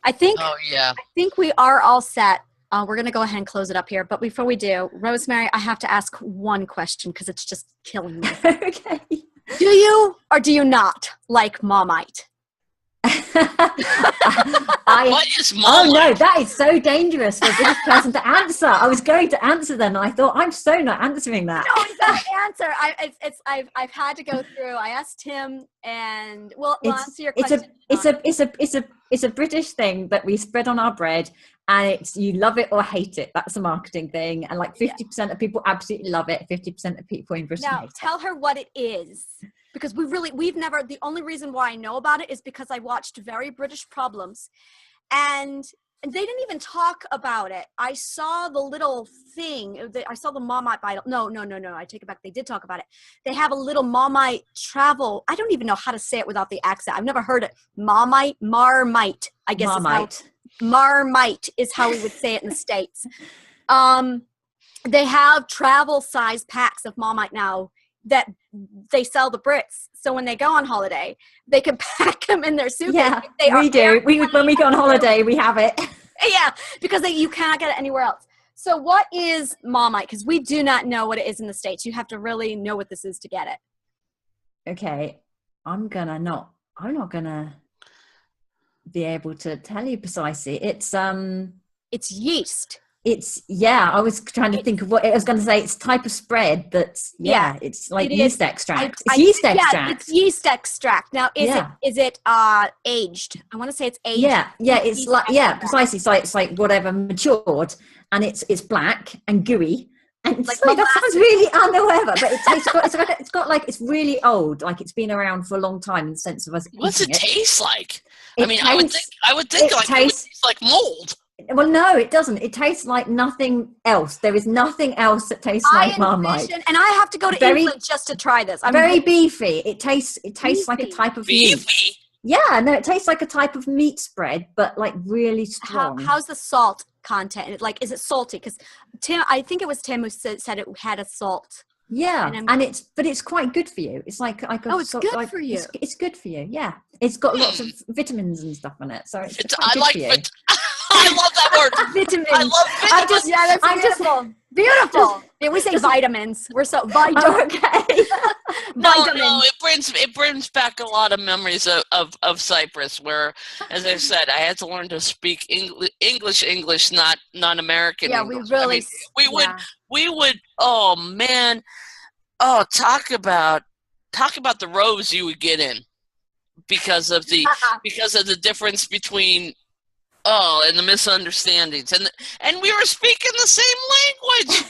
I think Oh, yeah. I think we are all set. We're going to go ahead and close it up here. But before we do, Rosemary, I have to ask one question because it's just killing me. Okay. Do you or do you not like Marmite? What is Oh Marmite? no, that is so dangerous for a British person to answer. I was going to answer then, and I thought I'm so not answering that. No, it's not the answer. I've had to go through. I asked him, and we'll answer your question. It's a British thing that we spread on our bread, and it's you love it or hate it. That's a marketing thing, and like 50% of people absolutely love it. 50% of people in Britain Now hate tell her what it is, because we've never. The only reason why I know about it is because I watched Very British Problems, and they didn't even talk about it. I saw the little thing. I saw the Marmite bottle. No. I take it back. They did talk about it. They have a little Marmite travel. I don't even know how to say it without the accent. I've never heard it. Marmite. I guess Marmite is how we would say it in the States. They have travel size packs of Marmite now that they sell the Brits. So when they go on holiday, they can pack them in their suitcase. Yeah, we do. When we go on holiday, we have it. Yeah, because you cannot get it anywhere else. So what is Marmite? Because we do not know what it is in the States. You have to really know what this is to get it. Okay, I'm not gonna be able to tell you precisely. It's yeast. I was trying to think of what I was going to say. It's type of spread that's it's like yeast extract. It's yeast extract. Yeah, it's yeast extract. Now is it aged? I want to say it's aged. Yeah, it's like precisely. So it's like whatever matured, and it's black and gooey. And Like that sounds really unhowever, but it's got like it's really old, like it's been around for a long time in the sense of us. What's it taste like? I would think it like it would taste like mold. Well, no, it doesn't. It tastes like nothing else. There is nothing else that tastes like Marmite. And I have to go to England just to try this. Very beefy. It tastes like a type of meat. Beefy? Yeah, no, it tastes like a type of meat spread, but like really strong. How's the salt content? Like, is it salty? Because I think it was Tim who said it had a salt. Yeah, but it's quite good for you. It's like it's good for you. It's good for you. Yeah, it's got lots of vitamins and stuff in it, so it's quite good for you. I love that word. Vitamins. I love vitamins. That's beautiful. Beautiful. Yeah, we say vitamins. We're so vitamins. Okay. No, it brings back a lot of memories of Cyprus, where, as I said, I had to learn to speak English, not American. Yeah, English. we would. Oh man, talk about the rows you would get in because of the difference between. And the misunderstandings, and we were speaking the same language.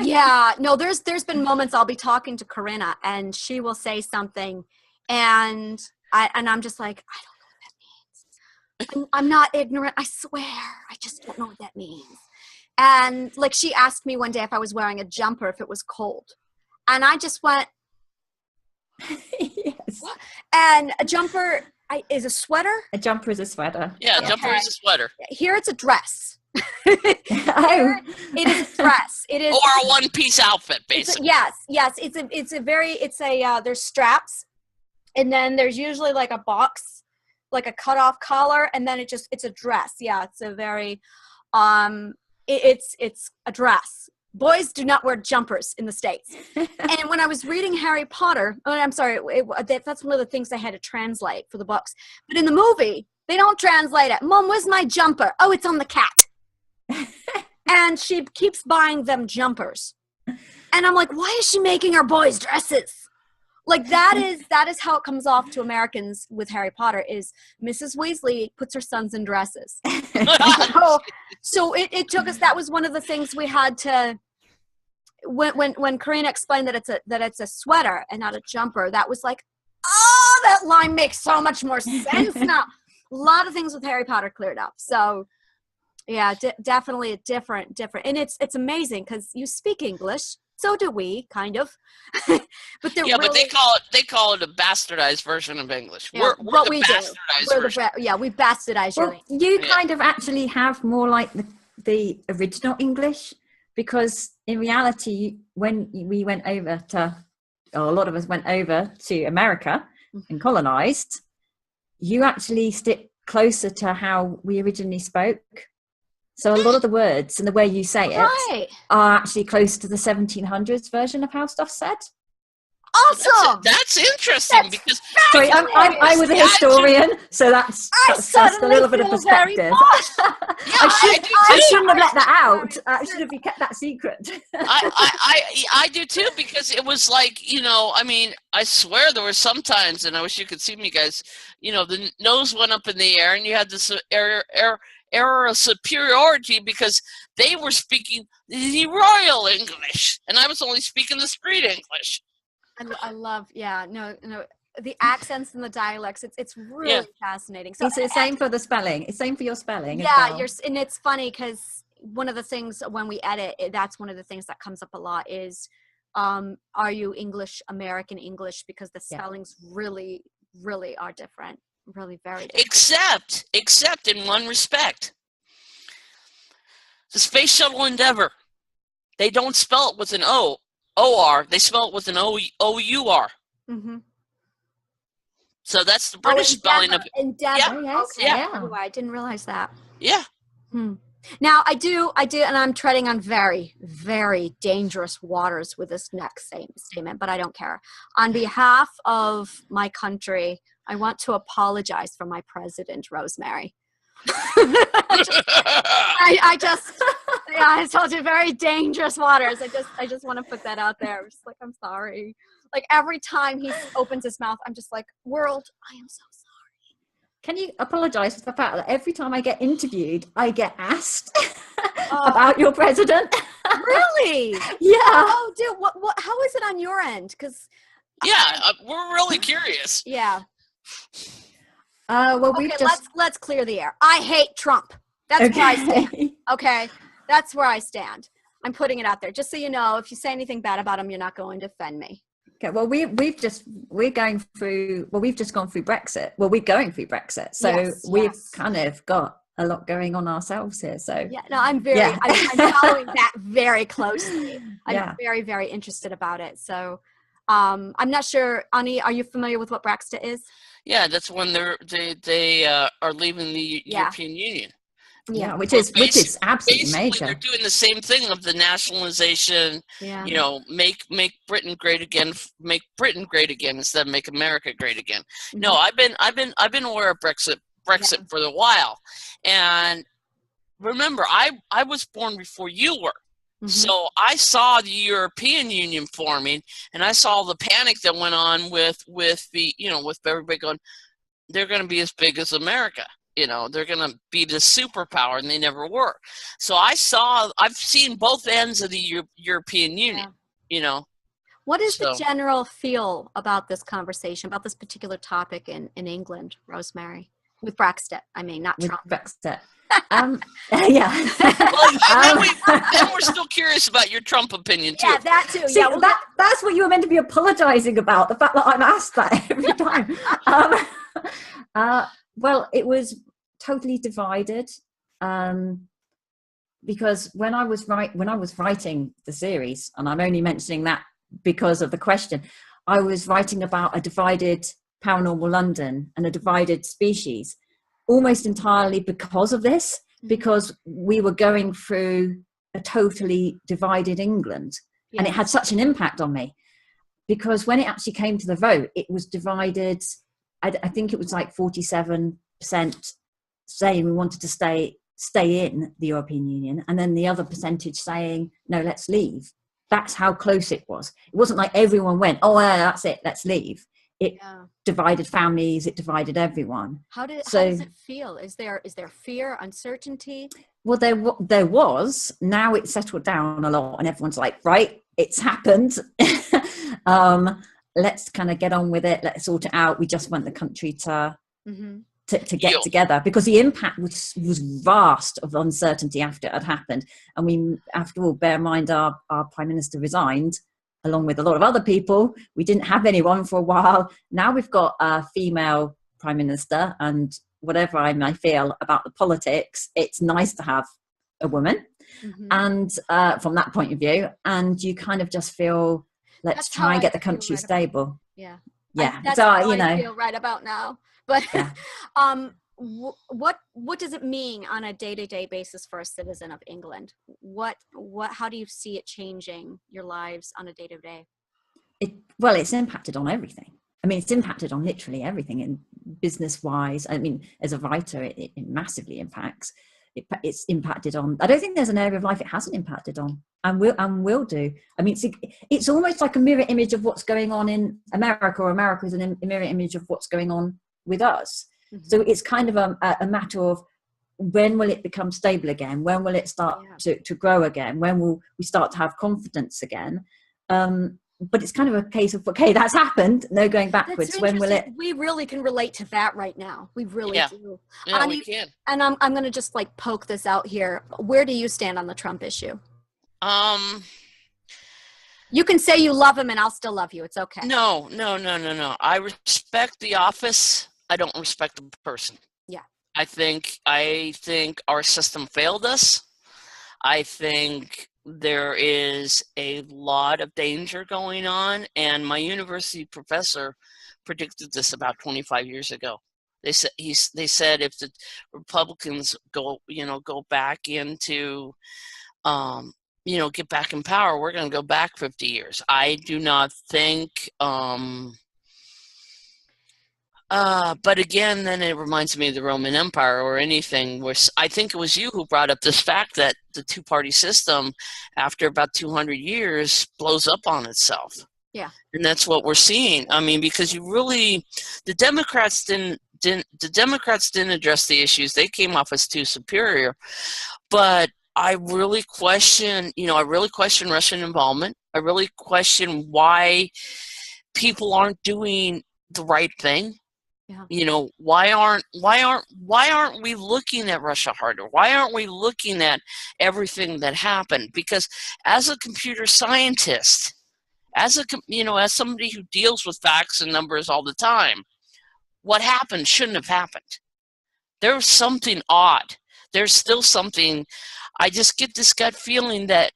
Yeah, no, there's been moments I'll be talking to Corinna, and she will say something, and I'm just like, I don't know what that means. I'm not ignorant. I swear, I just don't know what that means. And like she asked me one day if I was wearing a jumper if it was cold, and I just went, yes. What? And a jumper. Is a sweater? A jumper is a sweater. Yeah, a jumper is a swetter. Here it's a dress. It is a dress. It is or a one-piece outfit, basically. Yes. There's straps, and then there's usually like a box, like a cut-off collar, and then it's a dress. Yeah, it's a very, it's a dress. Boys do not wear jumpers in the States. And when I was reading Harry Potter, I'm sorry, that's one of the things I had to translate for the books. But in the movie, they don't translate it. Mom, where's my jumper? Oh, it's on the cat. And she keeps buying them jumpers. And I'm like, why is she making her boys dresses? Like that is how it comes off to Americans with Harry Potter is Mrs. Weasley puts her sons in dresses. So it took us, that was one of the things we had to, when Karina explained that it's a sweater and not a jumper, that was like, oh, that line makes so much more sense now. A lot of things with Harry Potter cleared up. So yeah, definitely a different. And it's amazing because you speak English. So do we, kind of. But but they call it a bastardized version of English. Yeah, we're the bastardized version. We bastardize your English. You kind of actually have more like the original English, because in reality, when we went over a lot of us went over to America and colonized, you actually stick closer to how we originally spoke. So a lot of the words and the way you say it are actually close to the 1700s version of how stuff's said. Awesome. That's interesting because sorry, I was a historian, so that's just a little bit of perspective. I shouldn't have let that out. I should have kept that secret. I do too, because it was like, you know, I mean, I swear there were some times, and I wish you could see me, guys, you know, the nose went up in the air and you had this error of superiority because they were speaking the royal English and I was only speaking the street English. I love, the accents and the dialects. It's really fascinating. So it's the same for the spelling. It's same for your spelling. Yeah, and it's funny because one of the things when we edit, that's one of the things that comes up a lot is, are you English, American English? Because the spellings really, really are different. Really very different. Except in one respect. The Space Shuttle Endeavour, they don't spell it with an O-R, they spell it with an O-U-R. Mm-hmm. So that's the British spelling of Endeavour. Oh, I didn't realize that. Yeah. Now I do, and I'm treading on very, very dangerous waters with this next statement, but I don't care. On behalf of my country, I want to apologize for my president, Rosemary. I told you, very dangerous waters. I just want to put that out there. I'm just like, I'm sorry. Like every time he opens his mouth, I'm just like, world, I am so sorry. Can you apologize for the fact that every time I get interviewed, I get asked about your president? Really? Yeah. Oh, dude, what? How is it on your end? Because we're really curious. Yeah. Well, let's clear the air. I hate Trump. That's where I stand. Okay, that's where I stand. I'm putting it out there, just so you know. If you say anything bad about him, you're not going to offend me. Okay. Well, we've just gone through Brexit. Well, we're going through Brexit, so we've kind of got a lot going on ourselves here. So I'm following that very closely. I'm very, very interested about it. So. I'm not sure, Ani, are you familiar with what Brexit is? Yeah, that's when they are leaving the European Union. Yeah, which is absolutely major. They're doing the same thing of the nationalization. Yeah. You know, make Britain great again. Make Britain great again instead of make America great again. Mm-hmm. No, I've been aware of Brexit for a while, and remember, I was born before you were. Mm-hmm. So I saw the European Union forming, and I saw the panic that went on with the, you know, with everybody going, they're going to be as big as America. You know, they're going to be the superpower, and they never were. So I've seen both ends of the European Union, you know. What is the general feel about this conversation, about this particular topic in England, Rosemary? With Brexit, I mean, not Trump. Brexit. Well, then we're still curious about your Trump opinion too. Yeah, that too. See, that's what you were meant to be apologizing about, the fact that I'm asked that every time. Well, it was totally divided, because when I was writing the series, and I'm only mentioning that because of the question, I was writing about a divided paranormal London and a divided species, almost entirely because of this, because we were going through a totally divided England. And it had such an impact on me, because when it actually came to the vote, it was divided. I think it was like 47% saying we wanted to stay in the European Union, and then the other percentage saying, no, let's leave. That's how close it was. It wasn't like everyone went, oh, yeah, that's it, let's leave. It divided families, it divided everyone. How does it feel? Is there fear, uncertainty? Well, there was. Now it's settled down a lot, and everyone's like, right, it's happened. Let's kind of get on with it. Let's sort it out. We just want the country to get together, because the impact was vast of uncertainty after it had happened. And we, after all, bear in mind our Prime Minister resigned, along with a lot of other people. We didn't have anyone for a while. Now we've got a female Prime Minister, and whatever I may feel about the politics, it's nice to have a woman. Mm-hmm. And from that point of view, and you kind of just feel, let's try and get the country stable. Yeah. Yeah. That's how I feel right about now. But what does it mean on a day-to-day basis for a citizen of England? How do you see it changing your lives on a day-to-day? Well, it's impacted on everything. I mean, it's impacted on literally everything, in business wise. I mean, as a writer, it massively impacts. It's impacted on. I don't think there's an area of life it hasn't impacted on, and will do. I mean, it's almost like a mirror image of what's going on in America, or America is a mirror image of what's going on with us. Mm-hmm. So it's kind of a matter of, when will it become stable again? When will it start to grow again? When will we start to have confidence again? But it's kind of a case of, okay, that's happened, no going backwards. When will it? We really can relate to that right now. We really do. Yeah, we can. And I'm going to just like poke this out here. Where do you stand on the Trump issue? You can say you love him and I'll still love you. It's okay. No. I respect the office. I don't respect the person. Yeah. I think our system failed us. I think there is a lot of danger going on, and my university professor predicted this about 25 years ago. They said if the Republicans go back into get back in power, we're going to go back 50 years. I do not think but again, then it reminds me of the Roman Empire or anything where I think it was you who brought up this fact that the two-party system, after about 200 years, blows up on itself. Yeah. And that's what we're seeing. I mean, because the Democrats didn't address the issues. They came off as too superior. But I really question Russian involvement. I really question why people aren't doing the right thing. Yeah. Why aren't we looking at Russia harder? Why aren't we looking at everything that happened? Because as a computer scientist, as somebody who deals with facts and numbers all the time, what happened shouldn't have happened. There was something odd. There's still something. I just get this gut feeling that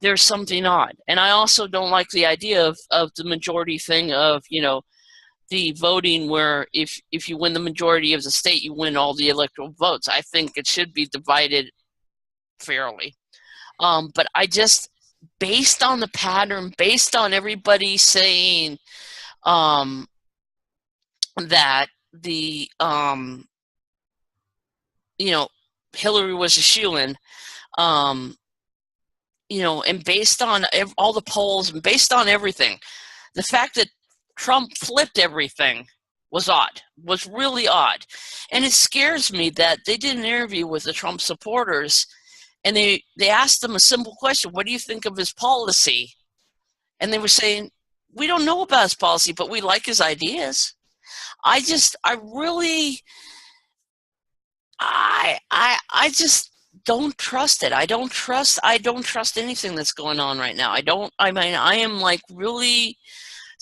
there's something odd. And I also don't like the idea of the majority thing of, the voting where if you win the majority of the state, you win all the electoral votes. I think it should be divided fairly. But I just, based on the pattern, based on everybody saying that the, Hillary was a shoo-in, and based on all the polls and based on everything, the fact that Trump flipped everything was really odd. And it scares me that they did an interview with the Trump supporters and they asked them a simple question: what do you think of his policy? And they were saying, we don't know about his policy, but we like his ideas. I just don't trust it. I don't trust anything that's going on right now. I am like really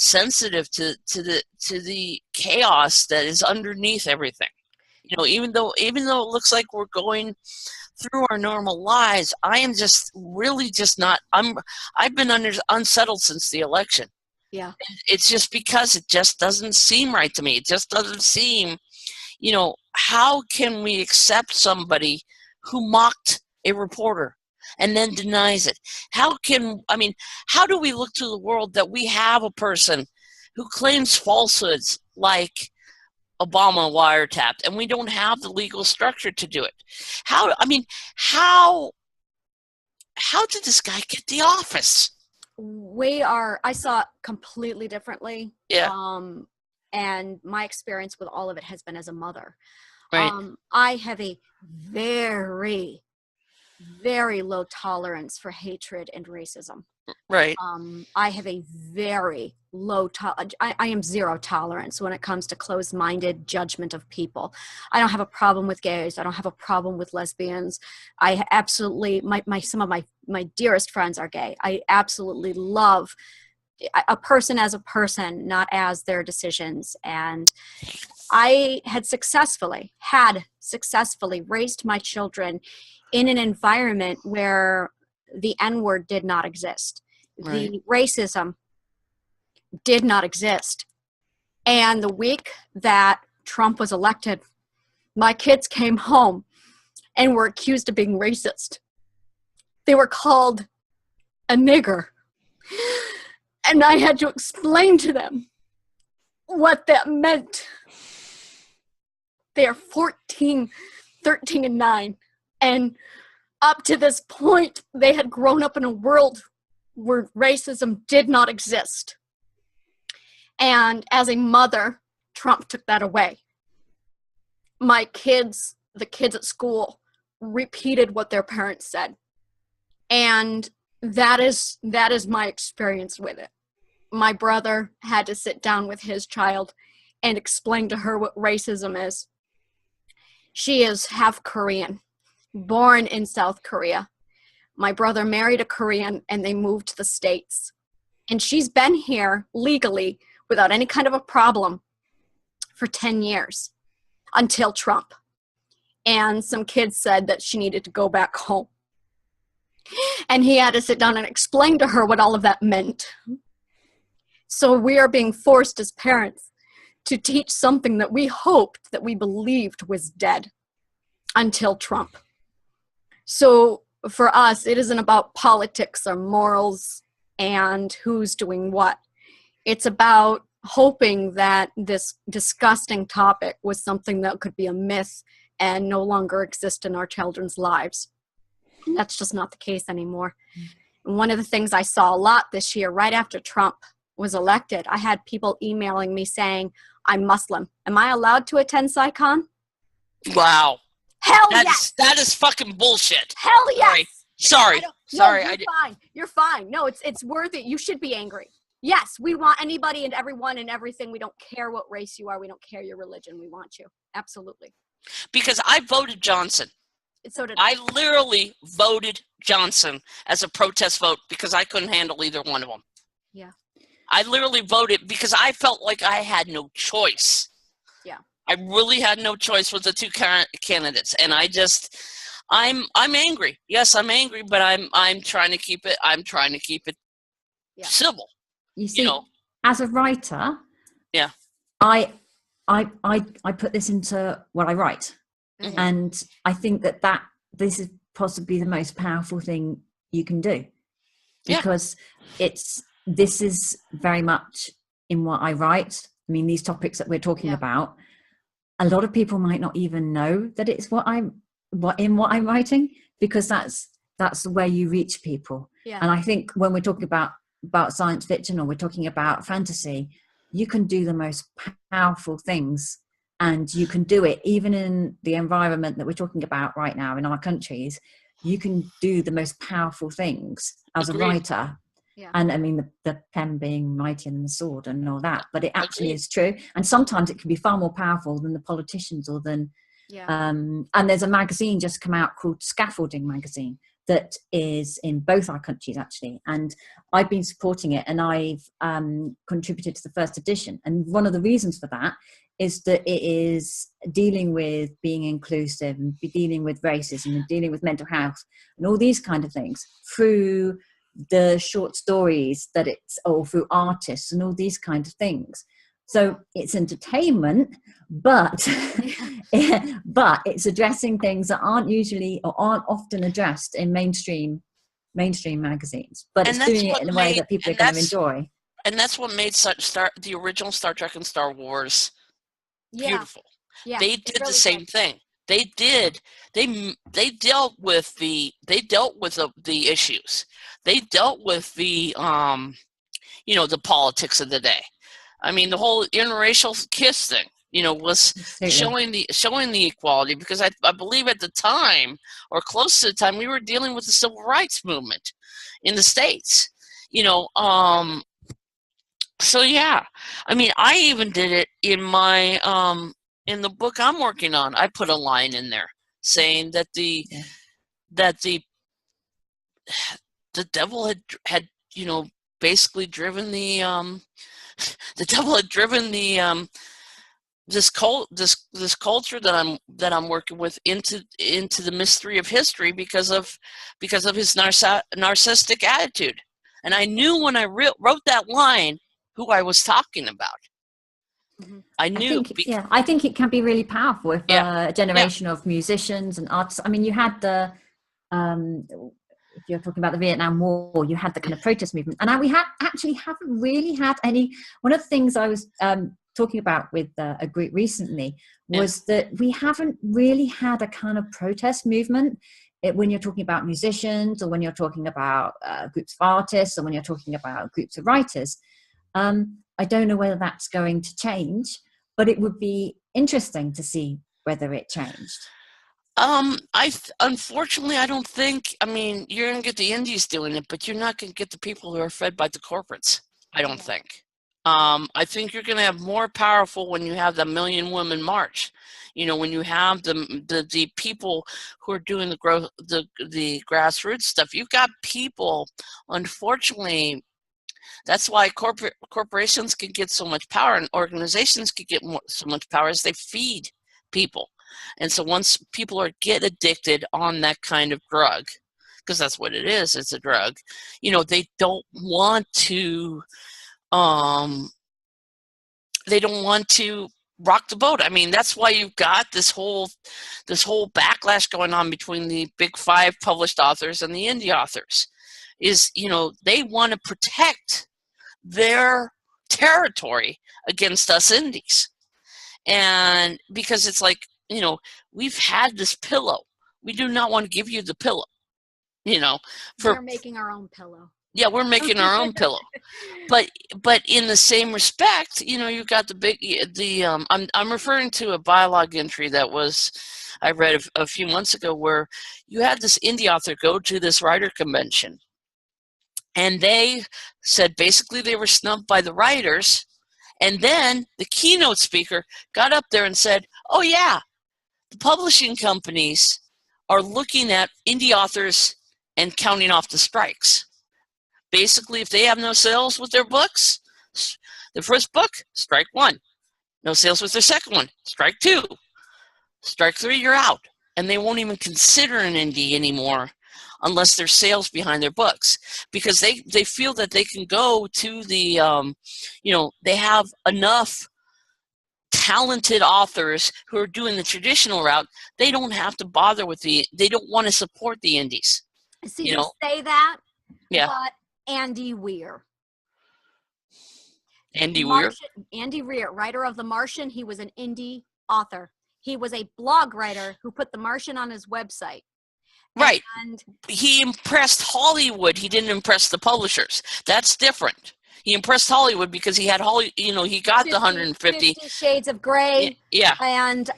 sensitive to the chaos that is underneath everything. Even though it looks like we're going through our normal lives, I am just really just not. I've been unsettled since the election. Yeah, it's just because it just doesn't seem right to me. It just doesn't seem. How can we accept somebody who mocked a reporter and then denies it? How do we look to the world that we have a person who claims falsehoods like Obama wiretapped and we don't have the legal structure to do it? How did this guy get the office? I saw it completely differently. Yeah. And my experience with all of it has been as a mother. Right. I have a very, very low tolerance for hatred and racism. Right. I have a very low I am zero tolerance when it comes to closed-minded judgment of people. I don't have a problem with gays. I don't have a problem with lesbians. I absolutely, some of my dearest friends are gay. I absolutely love a person as a person, not as their decisions. And I had successfully raised my children in an environment where the N-word did not exist. Right. The racism did not exist. And the week that Trump was elected, my kids came home and were accused of being racist. They were called a nigger. And I had to explain to them what that meant. They are 14, 13, and 9. And up to this point, they had grown up in a world where racism did not exist. And as a mother, Trump took that away. My kids, the kids at school, repeated what their parents said. And that is my experience with it. My brother had to sit down with his child and explain to her what racism is. She is half Korean, born in South Korea. My brother married a Korean and they moved to the States. And she's been here legally without any kind of a problem for 10 years until Trump. And some kids said that she needed to go back home. And he had to sit down and explain to her what all of that meant. So we are being forced as parents to teach something that we hoped, that we believed was dead until Trump. So for us, it isn't about politics or morals and who's doing what. It's about hoping that this disgusting topic was something that could be a myth and no longer exist in our children's lives. And that's just not the case anymore. And one of the things I saw a lot this year, right after Trump was elected, I had people emailing me saying, I'm Muslim. Am I allowed to attend SciCon? Wow. Hell yes. That is fucking bullshit. Hell yes. Sorry. No, you're fine. You're fine. No, it's worth it. You should be angry. Yes, we want anybody and everyone and everything. We don't care what race you are. We don't care your religion. We want you. Absolutely. Because I voted Johnson. So did I literally voted Johnson as a protest vote because I couldn't handle either one of them. Yeah. I literally voted because I felt like I had no choice. Yeah. I really had no choice with the two candidates, and I'm angry. Yes, I'm angry, but I'm trying to keep it. I'm trying to keep it civil. You see, as a writer, yeah, I put this into what I write, and I think that this is possibly the most powerful thing you can do, because this is very much in what I write. I mean, these topics that we're talking about, a lot of people might not even know that it's what I'm writing, because that's the way you reach people. Yeah. And I think when we're talking about science fiction or we're talking about fantasy, you can do the most powerful things, and you can do it even in the environment that we're talking about right now in our countries. You can do the most powerful things as a writer. Yeah. And I mean, the pen being mightier than the sword and all that, but it actually is true. And sometimes it can be far more powerful than the politicians or than, and there's a magazine just come out called Scaffolding Magazine that is in both our countries actually. And I've been supporting it, and I've contributed to the first edition. And one of the reasons for that is that it is dealing with being inclusive and dealing with racism and dealing with mental health and all these kind of things through the short stories or through artists and all these kind of things. So it's entertainment, but it's addressing things that aren't usually or aren't often addressed in mainstream magazines. But it's doing it in a way that people are going to enjoy. And that's what made the original Star Trek and Star Wars beautiful. Yeah, they did really the same thing. They dealt with the issues. They dealt with the the politics of the day. I mean, the whole interracial kiss thing, was showing the equality, because I believe at the time, or close to the time, we were dealing with the civil rights movement in the States. So yeah, I mean, I even did it in my in the book I'm working on. I put a line in there saying that the devil had basically driven the devil had driven the this culture that I'm working with into the mystery of history because of his narcissistic attitude. And I knew when I wrote that line who I was talking about. I knew. I think it can be really powerful if Yeah. a generation of musicians and artists. I mean, you had the, if you're talking about the Vietnam War, you had the kind of protest movement, and we haven't really had any. One of the things I was talking about with a group recently was that we haven't really had a kind of protest movement. When you're talking about musicians, or when you're talking about groups of artists, or when you're talking about groups of writers, I don't know whether that's going to change, but it would be interesting to see whether it changed. Unfortunately, I don't think. I mean, you're going to get the indies doing it, but you're not going to get the people who are fed by the corporates. I don't think. I think you're going to have more powerful when you have the Million Women March. You know, when you have the people who are doing the grassroots stuff. You've got people. Unfortunately, that's why corporations can get so much power, and organizations can get so much power as they feed people. And so once people get addicted on that kind of drug, because that's what it is, it's a drug, you know, they don't want to rock the boat. I mean, that's why you've got this whole backlash going on between the big 5 published authors and the indie authors. Is, you know, they want to protect their territory against us indies. And because it's like, you know, we've had this pillow. We do not want to give you the pillow, you know. We're making our own pillow. Yeah, we're making our own pillow. But in the same respect, you know, you've got I'm referring to a biolog entry that I read a few months ago, where you had this indie author go to this writer convention. And they said basically they were snubbed by the writers. And then the keynote speaker got up there and said, oh, yeah, the publishing companies are looking at indie authors and counting off the strikes. Basically, if they have no sales with their books, their first book, strike 1. No sales with their second one, strike 2. Strike 3, you're out. And they won't even consider an indie anymore unless there's sales behind their books, because they feel that they can go to the, you know, they have enough talented authors who are doing the traditional route. They don't have to bother with they don't want to support the indies. See, you say that, yeah. But Andy Weir. Andy Weir? Andy Weir, writer of The Martian. He was an indie author. He was a blog writer who put The Martian on his website. Right. And he impressed Hollywood. He didn't impress the publishers. That's different. He impressed Hollywood because he had he got the 150 Shades of Grey. Yeah. And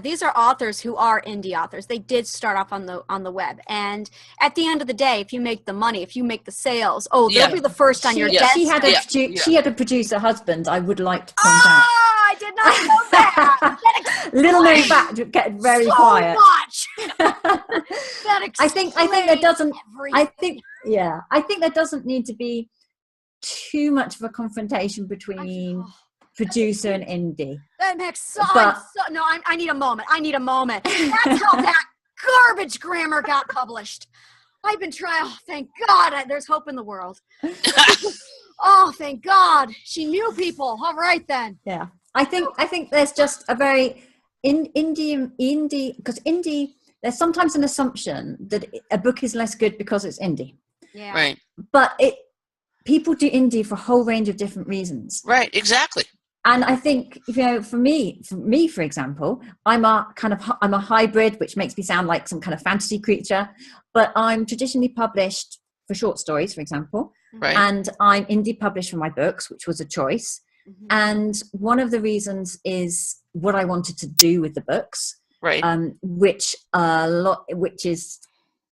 these are authors who are indie authors. They did start off on the web. And at the end of the day, if you make the money, if you make the sales, they'll be the first on your desk. She had a producer husband, I would like to point out. I did not know that. Little known fact, get very quiet. Much. I think there doesn't. Everything. I think there doesn't need to be too much of a confrontation between producer and indie. That makes sense. I need a moment. That's how that garbage grammar got published. I've been trying. Oh, thank God. There's hope in the world. Oh, thank God. She knew people. All right, then. Yeah. I think there's just a very indie, because indie, there's sometimes an assumption that a book is less good because it's indie. Yeah. Right. But people do indie for a whole range of different reasons. Right, exactly. And I think, you know, for me, for example, I'm a hybrid, which makes me sound like some kind of fantasy creature, but I'm traditionally published for short stories, for example. Right. And I'm indie published for my books, which was a choice. Mm-hmm. And one of the reasons is what I wanted to do with the books. Right. Which is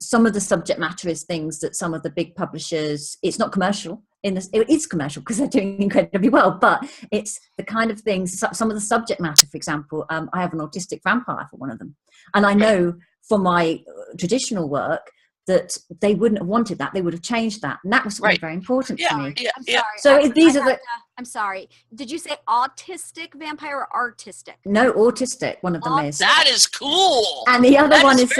some of the subject matter is things that some of the big publishers, it's not commercial. It is commercial because they're doing incredibly well, but it's the kind of things, some of the subject matter, for example, I have an autistic vampire for one of them. And I know for my traditional work that they wouldn't have wanted that. They would have changed that. And that was something very important to me. Yeah, I'm sorry. So these are the... I'm sorry. Did you say autistic vampire or artistic? No, autistic, one of them is. That is cool. And the other one is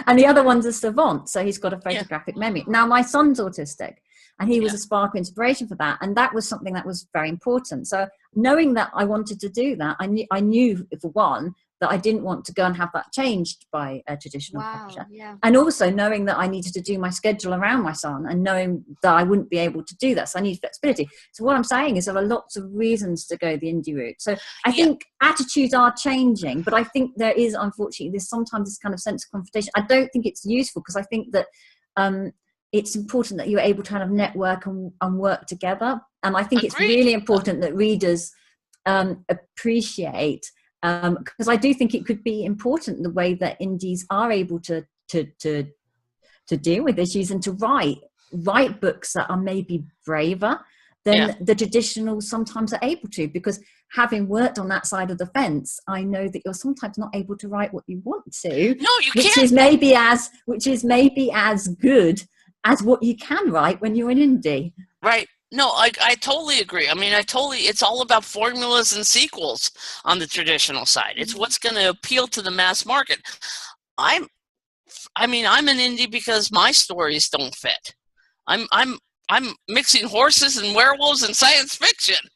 and the other one's a savant. So he's got a photographic memory. Now, my son's autistic. and he was a spark of inspiration for that, and that was something that was very important. So knowing that I wanted to do that, I knew for one that I didn't want to go and have that changed by a traditional publisher. Yeah. And also knowing that I needed to do my schedule around my son, and knowing that I wouldn't be able to do that. So I need flexibility. So what I'm saying is there are lots of reasons to go the indie route. So I think attitudes are changing, but I think there is, unfortunately, there's sometimes this kind of sense of confrontation. I don't think it's useful, because I think that it's important that you're able to kind of network and work together. And I think it's really important that readers appreciate, because I do think it could be important the way that indies are able to deal with issues and to write books that are maybe braver than the traditionals sometimes are able to, because having worked on that side of the fence, I know that you're sometimes not able to write what you want to. No, you which can't. Which is maybe as good as what you can write when you're an indie. Right. No, I totally agree. I mean, it's all about formulas and sequels on the traditional side. It's what's going to appeal to the mass market. I'm an indie because my stories don't fit. I'm mixing horses and werewolves and science fiction.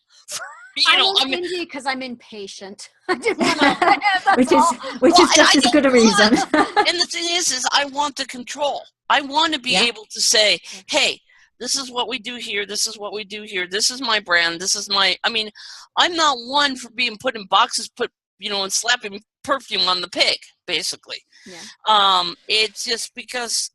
I'm indie because I'm impatient. I didn't want to. which is just as good a reason. And the thing is I want the control. I want to be able to say, hey, this is what we do here. This is what we do here. This is my brand. This is my. I mean, I'm not one for being put in boxes, and slapping perfume on the pig, basically. Yeah. It's just because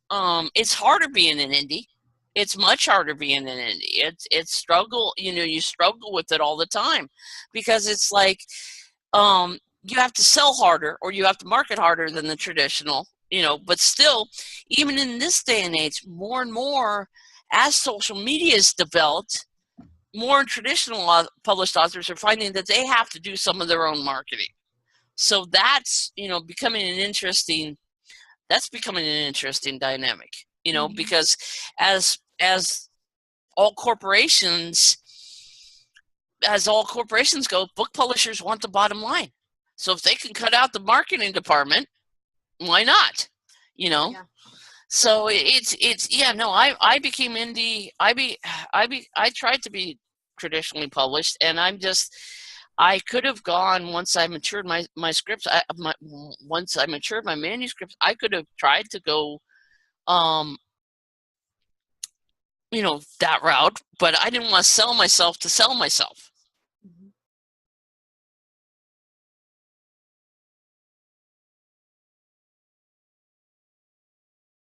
it's harder being an indie. It's much harder being an indie. It's struggle. You struggle with it all the time, because it's like you have to sell harder, or you have to market harder than the traditional. But still, even in this day and age, more and more, as social media is developed, more traditional published authors are finding that they have to do some of their own marketing. So that's becoming an interesting dynamic. Because as all corporations go, book publishers want the bottom line. So if they can cut out the marketing department, why not? Yeah. So I became indie. I tried to be traditionally published, and I could have gone, once I matured my scripts. Once I matured my manuscripts, I could have tried to go, that route, but I didn't want to sell myself to sell myself.